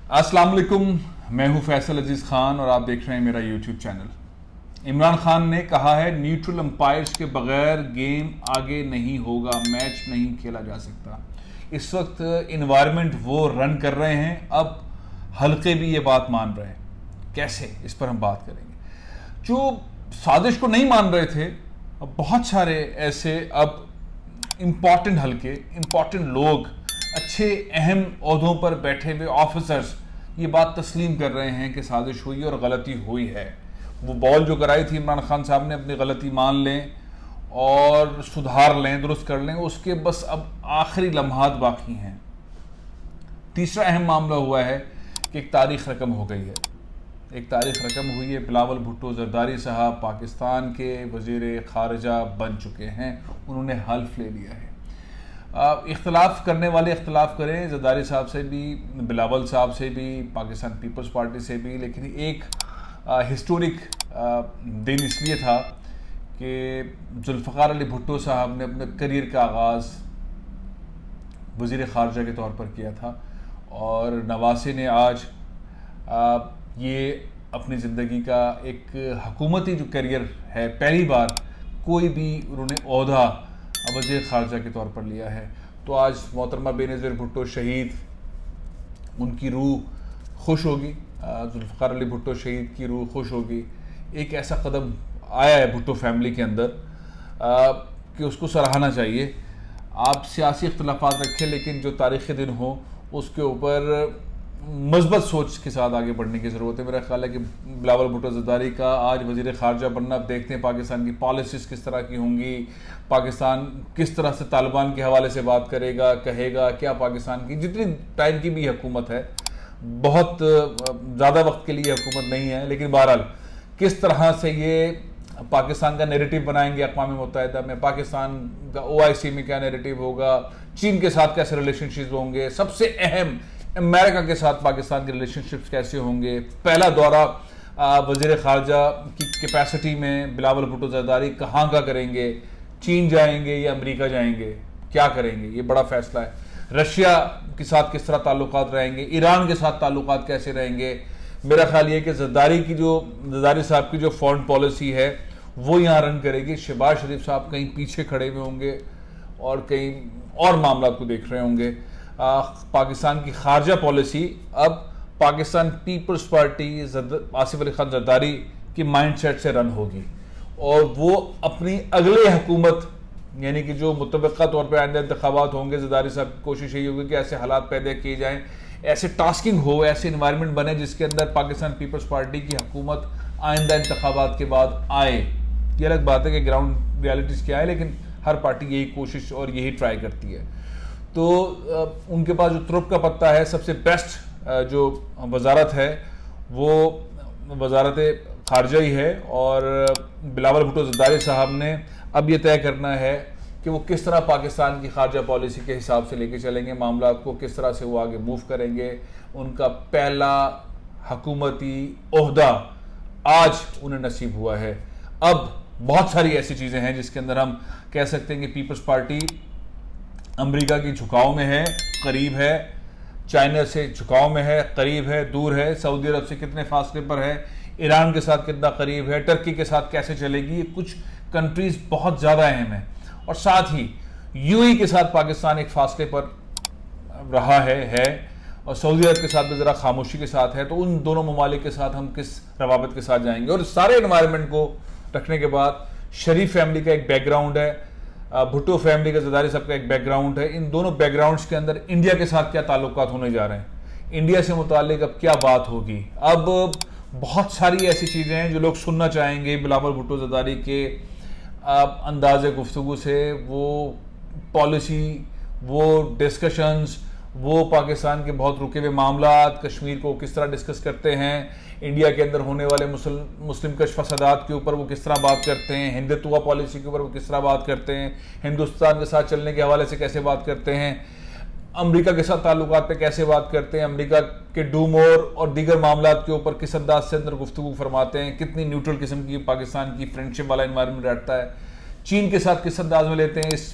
अस्सलाम वालेकुम, मैं हूं फैसल अजीज खान और आप देख रहे हैं मेरा यूट्यूब चैनल। इमरान खान ने कहा है न्यूट्रल अंपायर्स के बगैर गेम आगे नहीं होगा, मैच नहीं खेला जा सकता। इस वक्त इन्वायरमेंट वो रन कर रहे हैं, अब हल्के भी ये बात मान रहे हैं। कैसे, इस पर हम बात करेंगे। जो साजिश को नहीं मान रहे थे, अब बहुत सारे ऐसे अब इम्पॉर्टेंट हल्के, इम्पॉर्टेंट लोग, अच्छे अहम ओहदों पर बैठे हुए ऑफिसर्स ये बात तस्लीम कर रहे हैं कि साजिश हुई और गलती हुई है। वो बॉल जो कराई थी इमरान खान साहब ने, अपनी गलती मान लें और सुधार लें, दुरुस्त कर लें, उसके बस अब आखिरी लम्हात बाकी हैं। तीसरा अहम मामला हुआ है कि एक तारीख रकम हो गई है, एक तारीख रकम हुई है। बिलावल भुट्टो जरदारी साहब पाकिस्तान के वज़ीर ख़ारिजा बन चुके हैं, उन्होंने हल्फ ले लिया है। इख्तलाफ करने वाले इख्तलाफ करें, जरदारी साहब से भी, बिलावल साहब से भी, पाकिस्तान पीपल्स पार्टी से भी, लेकिन एक हिस्टोरिक दिन इसलिए था कि जुल्फ़िकार अली भुट्टो साहब ने अपने करियर का आगाज़ वज़ीर ख़ारिजा के तौर पर किया था और नवासे ने आज ये अपनी ज़िंदगी का एक हुकूमती जो करियर है, पहली बार कोई भी उन्होंने ओहदा वज़ीर ख़ारिजा के तौर पर लिया है। तो आज मोहतरमा बेनज़ीर भुट्टो शहीद, उनकी रूह खुश होगी, जुल्फ़िकार अली भुट्टो शहीद की रूह खुश होगी। एक ऐसा कदम आया है भुट्टो फैमिली के अंदर कि उसको सराहना चाहिए। आप सियासी इख्तलाफात रखें, लेकिन जो तारीख़ी दिन हो उसके ऊपर मज़बूत सोच के साथ आगे बढ़ने की ज़रूरत है। मेरा ख्याल है कि बिलावल भुट्टो ज़रदारी का आज वज़ीर ख़ारिजा बनना, अब देखते हैं पाकिस्तान की पॉलिसीज़ किस तरह की होंगी, पाकिस्तान किस तरह से तालिबान के हवाले से बात करेगा, कहेगा क्या। पाकिस्तान की जितनी टाइम की भी हुकूमत है, बहुत ज़्यादा वक्त के लिए हुकूमत नहीं है, लेकिन बहरहाल किस तरह से ये पाकिस्तान का नैरेटिव बनाएंगे अक़वाम मुत्तहिदा में, पाकिस्तान का OIC में क्या नैरेटिव होगा, चीन के साथ कैसे रिलेशनशिप्स होंगे, सबसे अहम अमेरिका के साथ पाकिस्तान के रिलेशनशिप्स कैसे होंगे। पहला दौरा वज़ीर ख़ारिजा की कैपेसिटी में बिलावल भुट्टो ज़रदारी कहाँ का करेंगे, चीन जाएंगे या अमेरिका जाएंगे, क्या करेंगे, ये बड़ा फैसला है। रशिया के साथ किस तरह ताल्लुकात रहेंगे, ईरान के साथ ताल्लुकात कैसे रहेंगे। मेरा ख्याल ये कि ज़रदारी साहब की जो फॉरेन पॉलिसी है वो यहाँ रन करेगी। शहबाज शरीफ साहब कहीं पीछे खड़े हुए होंगे और कहीं और मामला को देख रहे होंगे। पाकिस्तान की खारजा पॉलिसी अब पाकिस्तान पीपल्स पार्टी आसिफ अली खान जरदारी की माइंडसेट से रन होगी और वो अपनी अगले हुकूमत, यानी कि जो मुतबक्का तौर पर आइंदा इंतखाबात होंगे, जरदारी साहब की कोशिश यही होगी कि ऐसे हालात पैदा किए जाएँ, ऐसे टास्किंग हो, ऐसे इन्वायरमेंट बने जिसके अंदर पाकिस्तान पीपल्स पार्टी की हुकूमत आइंदा इंतखाबात के बाद आए। ये अलग बात है कि ग्राउंड रियलिटीज़ क्या है, लेकिन हर पार्टी यही कोशिश और यही ट्राई करती है। तो उनके पास जो तुरुप का पत्ता है, सबसे बेस्ट जो वजारत है वो वजारत ख़ारिजा ही है और बिलावल भुट्टो ज़रदारी साहब ने अब ये तय करना है कि वो किस तरह पाकिस्तान की खारजा पॉलिसी के हिसाब से लेके चलेंगे, मामला को किस तरह से वो आगे मूव करेंगे। उनका पहला हुकूमती ओहदा आज उन्हें नसीब हुआ है। अब बहुत सारी ऐसी चीज़ें हैं जिसके अंदर हम कह सकते हैं कि पीपल्स पार्टी अमेरिका की झुकाव में है, करीब है, चाइना से झुकाव में है, करीब है, दूर है, सऊदी अरब से कितने फासले पर है, ईरान के साथ कितना करीब है, टर्की के साथ कैसे चलेगी। कुछ कंट्रीज़ बहुत ज़्यादा अहम है और साथ ही UAE के साथ पाकिस्तान एक फासले पर रहा है और सऊदी अरब के साथ भी ज़रा खामोशी के साथ है। तो उन दोनों ममालिक के साथ हम किस रवाबत के साथ जाएंगे। और सारे एनवायरनमेंट को रखने के बाद शरीफ फैमिली का एक बैकग्राउंड है, भुट्टो फैमिली का, ज़रदारी साहब का एक बैकग्राउंड है। इन दोनों बैकग्राउंड्स के अंदर इंडिया के साथ क्या ताल्लुकात होने जा रहे हैं, इंडिया से मुताल्लिक अब क्या बात होगी। अब बहुत सारी ऐसी चीज़ें हैं जो लोग सुनना चाहेंगे बिलावल भुट्टो ज़रदारी के अंदाज़ गुफ्तगू से। वो पॉलिसी, वो डिस्कशंस, वो पाकिस्तान के बहुत रुके हुए मामलात, कश्मीर को किस तरह डिस्कस करते हैं, इंडिया के अंदर होने वाले मुस्लिम कश फसादात के ऊपर वो किस तरह बात करते हैं, हिंदुत्व पॉलिसी के ऊपर वो किस तरह बात करते हैं, हिंदुस्तान के साथ चलने के हवाले से कैसे बात करते हैं, अमेरिका के साथ ताल्लुकात पे कैसे बात करते हैं, अमेरिका के डू मोर और दीगर मामलात के ऊपर किस अंदाज से अंदर गुफ्तगू फरमाते हैं, कितनी न्यूट्रल किस्म की पाकिस्तान की फ्रेंडशिप वाला इन्वायरमेंट रहता है, चीन के साथ किस अंदाज में लेते हैं। इस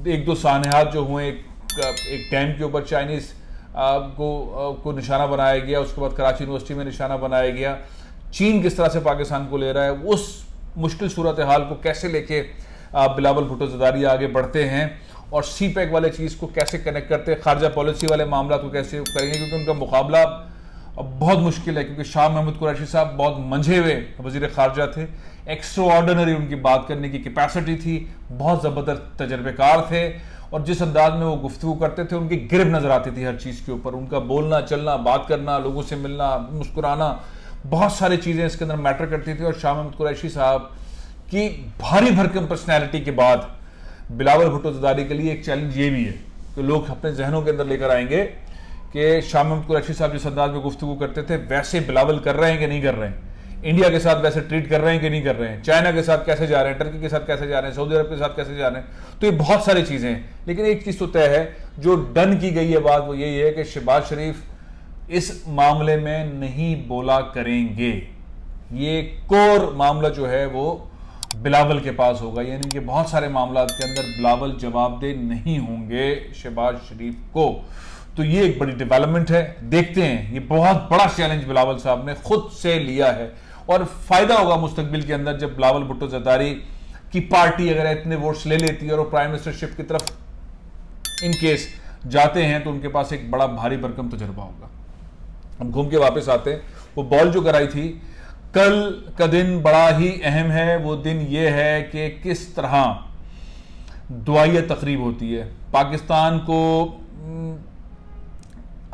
एक दो सानहात जो हुए, एक डैम के ऊपर चाइनीज़ को निशाना बनाया गया, उसके बाद कराची यूनिवर्सिटी में निशाना बनाया गया। चीन किस तरह से पाकिस्तान को ले रहा है, उस मुश्किल सूरत हाल को कैसे लेके बिलावल भुट्टो ज़रदारी आगे बढ़ते हैं और सी पैक वाले चीज़ को कैसे कनेक्ट करते हैं, खारजा पॉलिसी वाले मामला को कैसे करेंगे, क्योंकि उनका मुकाबला बहुत मुश्किल है, क्योंकि शाह महमूद कुरैशी साहब बहुत मंझे हुए वज़ीर ख़ारजा थे, एक्स्ट्राऑर्डिनरी उनकी बात करने की कैपेसिटी थी, बहुत ज़बरदस्त तजर्बेकार थे और जिस अंदाज में वो गुफ्तगू करते थे उनकी गिरफ्त नज़र आती थी हर चीज़ के ऊपर। उनका बोलना चलना, बात करना, लोगों से मिलना, मुस्कुराना, बहुत सारी चीज़ें इसके अंदर मैटर करती थी। और शाह महमूद कुरैशी साहब की भारी भरकम पर्सनैलिटी के बाद बिलावल भुट्टो ज़रदारी के लिए एक चैलेंज ये भी है कि लोग अपने जहनों के अंदर लेकर आएंगे कि शाह महमूद कुरैशी साहब जिस अंदाज में गुफ्तगू करते थे वैसे बिलावल कर रहे हैं कि नहीं कर रहे हैं, इंडिया के साथ वैसे ट्रीट कर रहे हैं कि नहीं कर रहे हैं, चाइना के साथ कैसे जा रहे हैं, टर्की के साथ कैसे जा रहे हैं, सऊदी अरब के साथ कैसे जा रहे हैं। तो ये बहुत सारी चीज़ें हैं, लेकिन एक चीज़ तो तय है, जो डन की गई है बात वो यही है कि शहबाज शरीफ इस मामले में नहीं बोला करेंगे। ये कोर मामला जो है वो बिलावल के पास होगा, यानी कि बहुत सारे मामला के अंदर बिलावल जवाबदेह नहीं होंगे शहबाज शरीफ को। तो ये एक बड़ी डेवलपमेंट है, देखते हैं। ये बहुत बड़ा चैलेंज बिलावल साहब ने खुद से लिया है और फायदा होगा मुस्तकबिल के अंदर जब बिलावल भुट्टो ज़रदारी की पार्टी अगर इतने वोट्स ले लेती है और वो प्राइम मिनिस्टरशिप की तरफ इन केस जाते हैं तो उनके पास एक बड़ा भारी भरकम तजर्बा होगा। हम घूम के वापस आते हैं, वो बॉल जो कराई थी, कल का दिन बड़ा ही अहम है। वो दिन ये है कि किस तरह दुआइया तकरीब होती है, पाकिस्तान को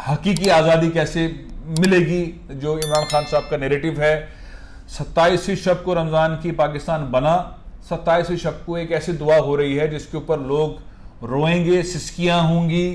हकीकी आज़ादी कैसे मिलेगी, जो इमरान खान साहब का नैरेटिव है। 27वीं शब को रमज़ान की पाकिस्तान बना, 27वीं शब को एक ऐसी दुआ हो रही है जिसके ऊपर लोग रोएंगे, सिसकियां होंगी,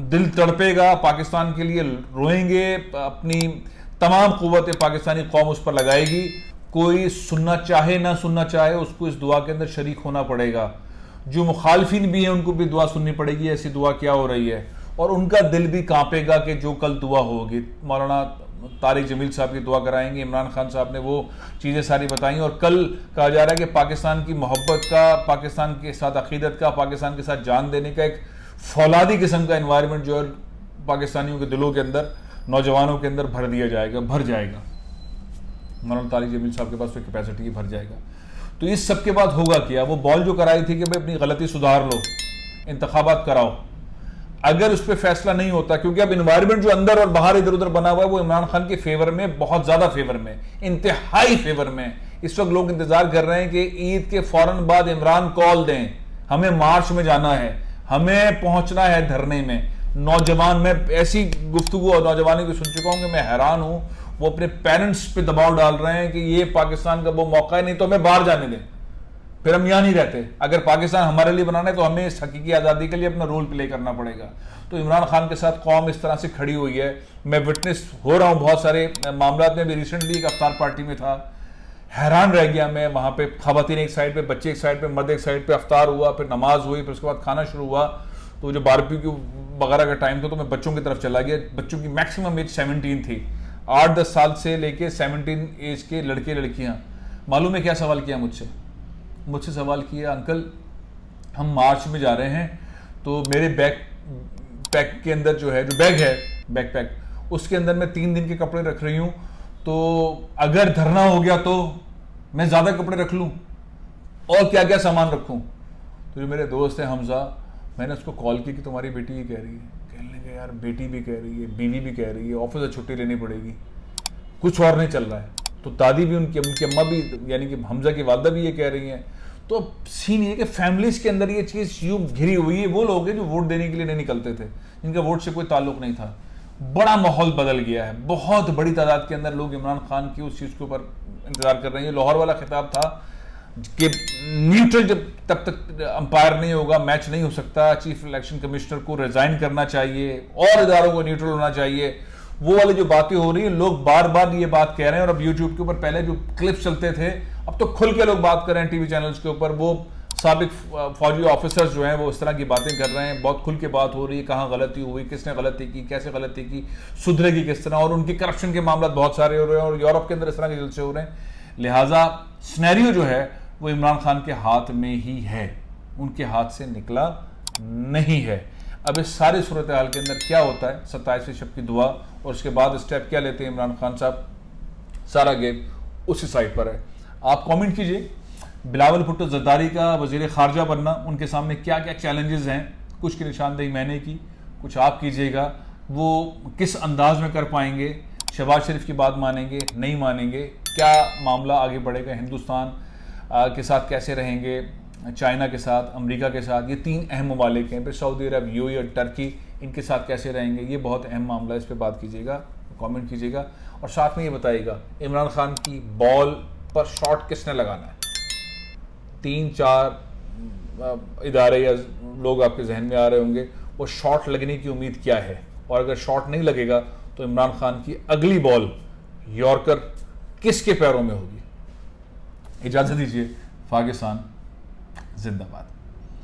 दिल तड़पेगा, पाकिस्तान के लिए रोएंगे, अपनी तमाम क़ुव्वतें पाकिस्तानी कौम उस पर लगाएगी। कोई सुनना चाहे ना सुनना चाहे उसको इस दुआ के अंदर शरीक होना पड़ेगा। जो मुखालफिन भी हैं उनको भी दुआ सुननी पड़ेगी, ऐसी दुआ क्या हो रही है, और उनका दिल भी कांपेगा कि जो कल दुआ होगी। मौलाना तारिक जमील साहब की दुआ कराएंगे, इमरान खान साहब ने वो चीज़ें सारी बताई और कल कहा जा रहा है कि पाकिस्तान की मोहब्बत का, पाकिस्तान के साथ अकीदत का, पाकिस्तान के साथ जान देने का एक फौलादी किस्म का इन्वायरमेंट जो है पाकिस्तानियों के दिलों के अंदर, नौजवानों के अंदर भर दिया जाएगा, भर जाएगा। मौलाना तारिक जमील साहब के पास तो कैपेसिटी भर जाएगा। तो इस सब के बाद होगा क्या, वो बॉल जो कराई थी कि भाई अपनी गलती सुधार लो, इंतखाबात कराओ, अगर उस पर फैसला नहीं होता, क्योंकि अब इन्वायरमेंट जो अंदर और बाहर इधर उधर बना हुआ है वो इमरान खान के फेवर में, बहुत ज्यादा फेवर में, इंतहाई फेवर में। इस वक्त लोग इंतजार कर रहे हैं कि ईद के फौरन बाद इमरान कॉल दें, हमें मार्च में जाना है, हमें पहुंचना है धरने में। नौजवान, मैं ऐसी गुफ्तगू और नौजवानों की सुन चुका हूं कि मैं हैरान हूं, वो अपने पेरेंट्स पे दबाव डाल रहे हैं कि ये पाकिस्तान का वो मौका है, नहीं तो हमें बाहर जाने दें, फिर हम यहाँ नहीं रहते। अगर पाकिस्तान हमारे लिए बनाना है तो हमें इस हकीकी आज़ादी के लिए अपना रोल प्ले करना पड़ेगा। तो इमरान खान के साथ कौम इस तरह से खड़ी हुई है। मैं विटनेस हो रहा हूँ बहुत सारे मामला में, भी रिसेंटली एक अफ्तार पार्टी में था, हैरान रह गया मैं। वहाँ पे खवातीन एक साइड पे, बच्चे एक साइड पे, मर्द एक साइड पे, अफ्तार हुआ, फिर नमाज हुई, फिर उसके बाद खाना शुरू हुआ। तो जो बारबेक्यू वगैरह का टाइम था तो मैं बच्चों की तरफ चला गया। बच्चों की मैक्सिमम एज 17 थी, 8-10 साल से लेके 17 एज के लड़के लड़कियाँ। मालूम है क्या सवाल किया मुझसे सवाल किया, अंकल हम मार्च में जा रहे हैं तो मेरे बैकपैक के अंदर जो है, जो बैग है बैकपैक, उसके अंदर मैं 3 दिन के कपड़े रख रही हूँ, तो अगर धरना हो गया तो मैं ज़्यादा कपड़े रख लूँ और क्या क्या सामान रखूँ। तो जो मेरे दोस्त हैं हमजा, मैंने उसको कॉल की कि तुम्हारी बेटी ये कह रही है। कहने लगे यार बेटी भी कह रही है, बीवी भी कह रही है, ऑफिस से छुट्टी लेनी पड़ेगी, कुछ और नहीं चल रहा है। तो दादी भी, उनकी अम्मा भी, यानी कि हमजा की वालदा भी ये कह रही हैं। तो सीन ये कि फैमिलीज के अंदर ये चीज़ यूँ घिरी हुई है। वो लोग हैं जो वोट देने के लिए नहीं निकलते थे, जिनका वोट से कोई ताल्लुक नहीं था। बड़ा माहौल बदल गया है, बहुत बड़ी तादाद के अंदर लोग इमरान खान की उस चीज़ के ऊपर इंतजार कर रहे हैं। लाहौर वाला खिताब था कि न्यूट्रल जब तब तक अंपायर नहीं होगा मैच नहीं हो सकता, चीफ इलेक्शन कमिश्नर को रिजाइन करना चाहिए और इदारों को न्यूट्रल होना चाहिए। वो वाली जो बातें हो रही है, लोग बार बार ये बात कह रहे हैं। और अब यूट्यूब के ऊपर पहले जो क्लिप्स चलते थे, अब तो खुल के लोग बात कर रहे हैं टीवी चैनल्स के ऊपर। वो साबिक फौजी ऑफिसर्स जो हैं वो इस तरह की बातें कर रहे हैं, बहुत खुल के बात हो रही है, कहाँ गलती हुई, किसने गलती की, कैसे गलती की, सुधरेगी किस तरह, और उनकी करप्शन के मामला बहुत सारे हो रहे हैं और यूरोप के अंदर इस तरह के जलसे हो रहे हैं। लिहाजा स्नैरियो जो है वो इमरान खान के हाथ में ही है, उनके हाथ से निकला नहीं है। अब इस सारी सूरत हाल के अंदर क्या होता है, 27वीं शब की दुआ और उसके बाद स्टेप क्या लेते हैं इमरान खान साहब, सारा गेम उसी साइड पर है। आप कमेंट कीजिए, बिलावल भुट्टो जरदारी का वज़ीर ख़ारजा बनना, उनके सामने क्या क्या चैलेंजेस हैं, कुछ की निशानदेही मैंने की, कुछ आप कीजिएगा, वो किस अंदाज में कर पाएंगे, शहबाज शरीफ की बात मानेंगे नहीं मानेंगे, क्या मामला आगे बढ़ेगा, हिंदुस्तान के साथ कैसे रहेंगे, चाइना के साथ, अमेरिका के साथ, ये 3 अहम ममालिक हैं, फिर सऊदी अरब, यूएई और टर्की, इनके साथ कैसे रहेंगे, ये बहुत अहम मामला है, इस पर बात कीजिएगा, कमेंट कीजिएगा और साथ में ये बताइएगा इमरान खान की बॉल पर शॉट किसने लगाना है। 3-4 इदारे या लोग आपके जहन में आ रहे होंगे, वो शॉट लगने की उम्मीद क्या है, और अगर शॉट नहीं लगेगा तो इमरान खान की अगली बॉल यॉर्कर किसके पैरों में होगी। इजाज़त दीजिए, पाकिस्तान जिंदाबाद।